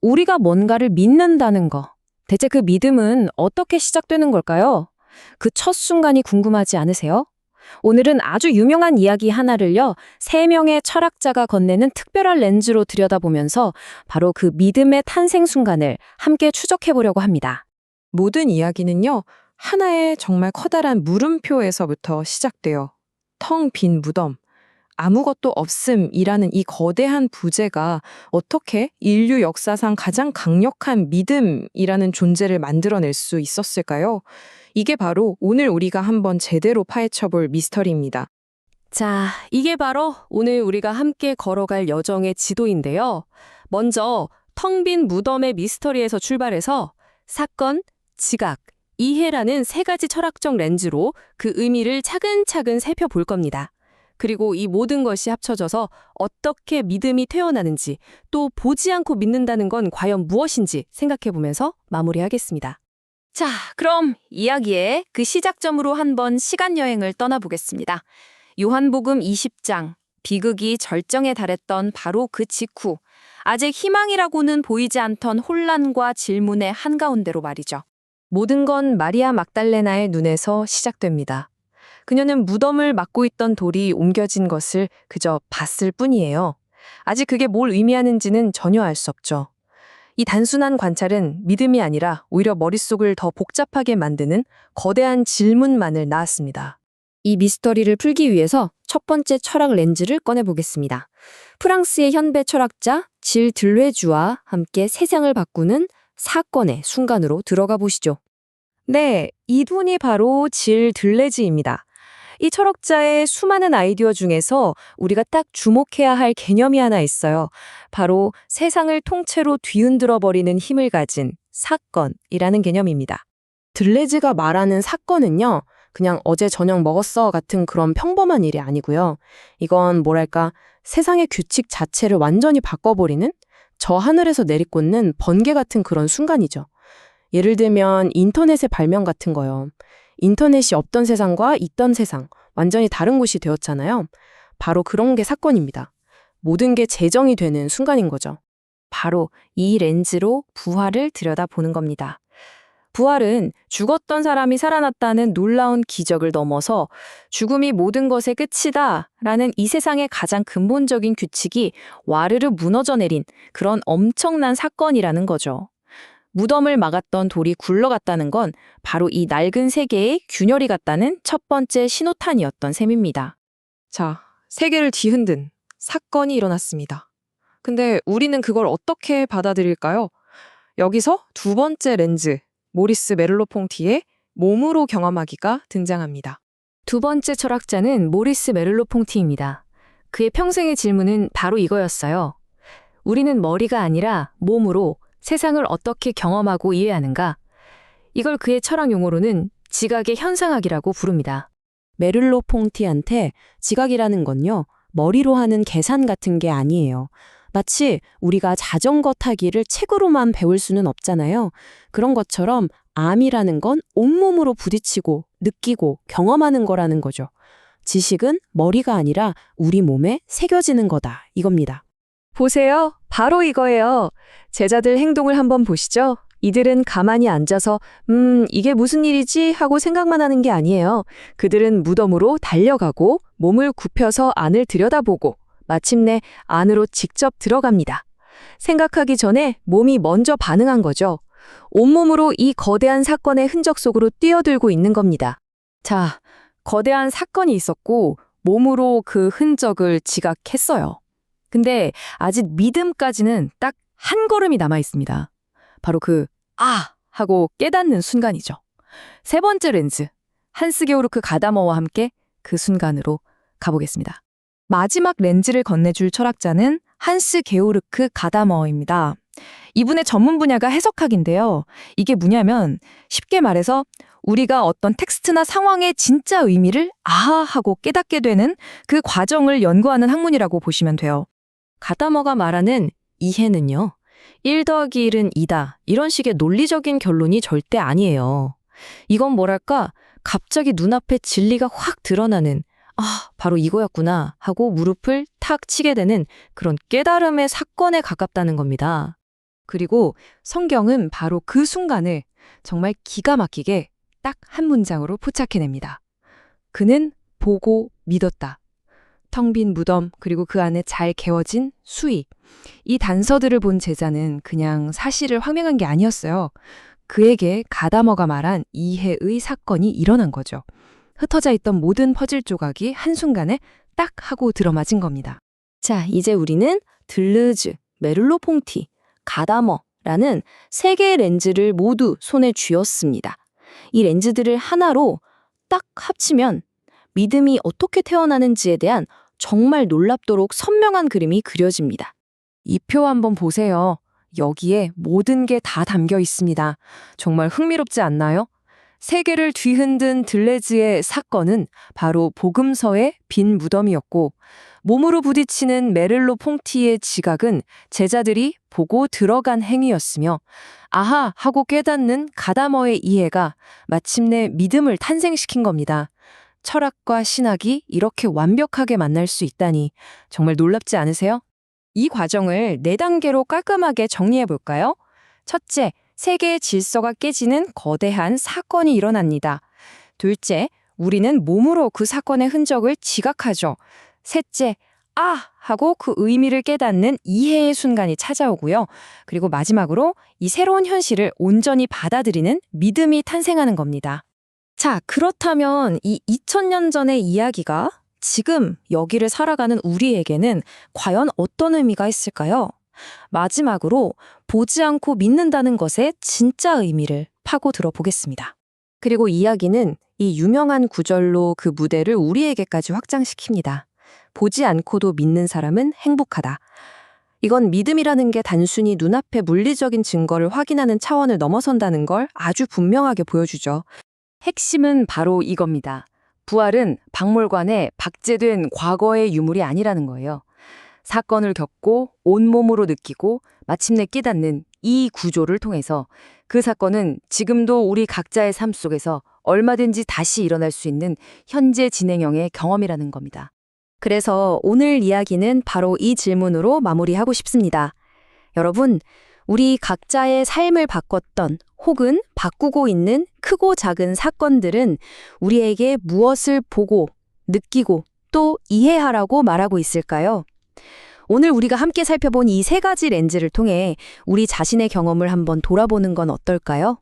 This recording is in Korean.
우리가 뭔가를 믿는다는 거. 대체 그 믿음은 어떻게 시작되는 걸까요? 그 첫 순간이 궁금하지 않으세요? 오늘은 아주 유명한 이야기 하나를요, 세 명의 철학자가 건네는 특별한 렌즈로 들여다보면서 바로 그 믿음의 탄생 순간을 함께 추적해보려고 합니다. 모든 이야기는요, 하나의 정말 커다란 물음표에서부터 시작돼요. 텅 빈 무덤, 아무것도 없음이라는 이 거대한 부재가 어떻게 인류 역사상 가장 강력한 믿음이라는 존재를 만들어낼 수 있었을까요? 이게 바로 오늘 우리가 한번 제대로 파헤쳐볼 미스터리입니다. 자, 이게 바로 오늘 우리가 함께 걸어갈 여정의 지도인데요. 먼저 텅 빈 무덤의 미스터리에서 출발해서 사건, 지각, 이해라는 세 가지 철학적 렌즈로 그 의미를 차근차근 살펴볼 겁니다. 그리고 이 모든 것이 합쳐져서 어떻게 믿음이 태어나는지, 또 보지 않고 믿는다는 건 과연 무엇인지 생각해보면서 마무리하겠습니다. 자, 그럼 이야기의 그 시작점으로 한번 시간여행을 떠나보겠습니다. 요한복음 20장, 비극이 절정에 달했던 바로 그 직후, 아직 희망이라고는 보이지 않던 혼란과 질문의 한가운데로 말이죠. 모든 건 마리아 막달레나의 눈에서 시작됩니다. 그녀는 무덤을 막고 있던 돌이 옮겨진 것을 그저 봤을 뿐이에요. 아직 그게 뭘 의미하는지는 전혀 알 수 없죠. 이 단순한 관찰은 믿음이 아니라 오히려 머릿속을 더 복잡하게 만드는 거대한 질문만을 낳았습니다. 이 미스터리를 풀기 위해서 첫 번째 철학 렌즈를 꺼내보겠습니다. 프랑스의 현대 철학자 질 들레주와 함께 세상을 바꾸는 사건의 순간으로 들어가 보시죠. 네, 이분이 바로 질 들레즈입니다. 이 철학자의 수많은 아이디어 중에서 우리가 딱 주목해야 할 개념이 하나 있어요. 바로 세상을 통째로 뒤흔들어 버리는 힘을 가진 사건이라는 개념입니다. 들레즈가 말하는 사건은요, 그냥 어제 저녁 먹었어 같은 그런 평범한 일이 아니고요. 이건 뭐랄까, 세상의 규칙 자체를 완전히 바꿔버리는 저 하늘에서 내리꽂는 번개 같은 그런 순간이죠. 예를 들면 인터넷의 발명 같은 거요. 인터넷이 없던 세상과 있던 세상, 완전히 다른 곳이 되었잖아요. 바로 그런 게 사건입니다. 모든 게 재정이 되는 순간인 거죠. 바로 이 렌즈로 부활을 들여다보는 겁니다. 부활은 죽었던 사람이 살아났다는 놀라운 기적을 넘어서 죽음이 모든 것의 끝이다 라는 이 세상의 가장 근본적인 규칙이 와르르 무너져 내린 그런 엄청난 사건이라는 거죠. 무덤을 막았던 돌이 굴러갔다는 건 바로 이 낡은 세계의 균열이 갔다는 첫 번째 신호탄이었던 셈입니다. 자, 세계를 뒤흔든 사건이 일어났습니다. 근데 우리는 그걸 어떻게 받아들일까요? 여기서 두 번째 렌즈, 모리스 메를로퐁티의 몸으로 경험하기가 등장합니다. 두 번째 철학자는 모리스 메를로퐁티입니다. 그의 평생의 질문은 바로 이거였어요. 우리는 머리가 아니라 몸으로 세상을 어떻게 경험하고 이해하는가? 이걸 그의 철학 용어로는 지각의 현상학이라고 부릅니다. 메를로퐁티한테 지각이라는 건요, 머리로 하는 계산 같은 게 아니에요. 마치 우리가 자전거 타기를 책으로만 배울 수는 없잖아요. 그런 것처럼 암이라는 건 온몸으로 부딪히고 느끼고 경험하는 거라는 거죠. 지식은 머리가 아니라 우리 몸에 새겨지는 거다, 이겁니다. 보세요. 바로 이거예요. 제자들 행동을 한번 보시죠. 이들은 가만히 앉아서 이게 무슨 일이지 하고 생각만 하는 게 아니에요. 그들은 무덤으로 달려가고 몸을 굽혀서 안을 들여다보고 마침내 안으로 직접 들어갑니다. 생각하기 전에 몸이 먼저 반응한 거죠. 온몸으로 이 거대한 사건의 흔적 속으로 뛰어들고 있는 겁니다. 자, 거대한 사건이 있었고 몸으로 그 흔적을 지각했어요. 근데 아직 믿음까지는 딱 한 걸음이 남아 있습니다. 바로 그 하고 깨닫는 순간이죠. 세 번째 렌즈, 한스 게오르크 가다머와 함께 그 순간으로 가보겠습니다. 마지막 렌즈를 건네줄 철학자는 한스 게오르크 가다머입니다. 이분의 전문 분야가 해석학인데요. 이게 뭐냐면 쉽게 말해서 우리가 어떤 텍스트나 상황의 진짜 의미를 하고 깨닫게 되는 그 과정을 연구하는 학문이라고 보시면 돼요. 가다머가 말하는 이해는요, 1 더하기 1은 2다. 이런 식의 논리적인 결론이 절대 아니에요. 이건 뭐랄까, 갑자기 눈앞에 진리가 확 드러나는, 바로 이거였구나 하고 무릎을 탁 치게 되는 그런 깨달음의 사건에 가깝다는 겁니다. 그리고 성경은 바로 그 순간을 정말 기가 막히게 딱 한 문장으로 포착해냅니다. 그는 보고 믿었다. 텅 빈 무덤, 그리고 그 안에 잘 개워진 수의. 이 단서들을 본 제자는 그냥 사실을 확명한 게 아니었어요. 그에게 가다머가 말한 이해의 사건이 일어난 거죠. 흩어져 있던 모든 퍼즐 조각이 한순간에 딱 하고 들어맞은 겁니다. 자, 이제 우리는 들르즈, 메를로퐁티, 가다머라는 세 개의 렌즈를 모두 손에 쥐었습니다. 이 렌즈들을 하나로 딱 합치면 믿음이 어떻게 태어나는지에 대한 정말 놀랍도록 선명한 그림이 그려집니다. 이 표 한번 보세요. 여기에 모든 게 다 담겨 있습니다. 정말 흥미롭지 않나요? 세계를 뒤흔든 들레즈의 사건은 바로 복음서의 빈 무덤이었고, 몸으로 부딪히는 메를로 퐁티의 지각은 제자들이 보고 들어간 행위였으며, 아하 하고 깨닫는 가다머의 이해가 마침내 믿음을 탄생시킨 겁니다. 철학과 신학이 이렇게 완벽하게 만날 수 있다니 정말 놀랍지 않으세요? 이 과정을 4단계로 깔끔하게 정리해 볼까요? 첫째, 세계의 질서가 깨지는 거대한 사건이 일어납니다. 둘째, 우리는 몸으로 그 사건의 흔적을 지각하죠. 셋째, 아! 하고 그 의미를 깨닫는 이해의 순간이 찾아오고요. 그리고 마지막으로 이 새로운 현실을 온전히 받아들이는 믿음이 탄생하는 겁니다. 자, 그렇다면 이 2000년 전의 이야기가 지금 여기를 살아가는 우리에게는 과연 어떤 의미가 있을까요? 마지막으로 보지 않고 믿는다는 것의 진짜 의미를 파고 들어보겠습니다. 그리고 이야기는 이 유명한 구절로 그 무대를 우리에게까지 확장시킵니다. 보지 않고도 믿는 사람은 행복하다. 이건 믿음이라는 게 단순히 눈앞의 물리적인 증거를 확인하는 차원을 넘어선다는 걸 아주 분명하게 보여주죠. 핵심은 바로 이겁니다. 부활은 박물관에 박제된 과거의 유물이 아니라는 거예요. 사건을 겪고 온몸으로 느끼고 마침내 깨닫는 이 구조를 통해서 그 사건은 지금도 우리 각자의 삶 속에서 얼마든지 다시 일어날 수 있는 현재 진행형의 경험이라는 겁니다. 그래서 오늘 이야기는 바로 이 질문으로 마무리하고 싶습니다. 여러분, 우리 각자의 삶을 바꿨던 혹은 바꾸고 있는 크고 작은 사건들은 우리에게 무엇을 보고, 느끼고, 또 이해하라고 말하고 있을까요? 오늘 우리가 함께 살펴본 이 3가지 렌즈를 통해 우리 자신의 경험을 한번 돌아보는 건 어떨까요?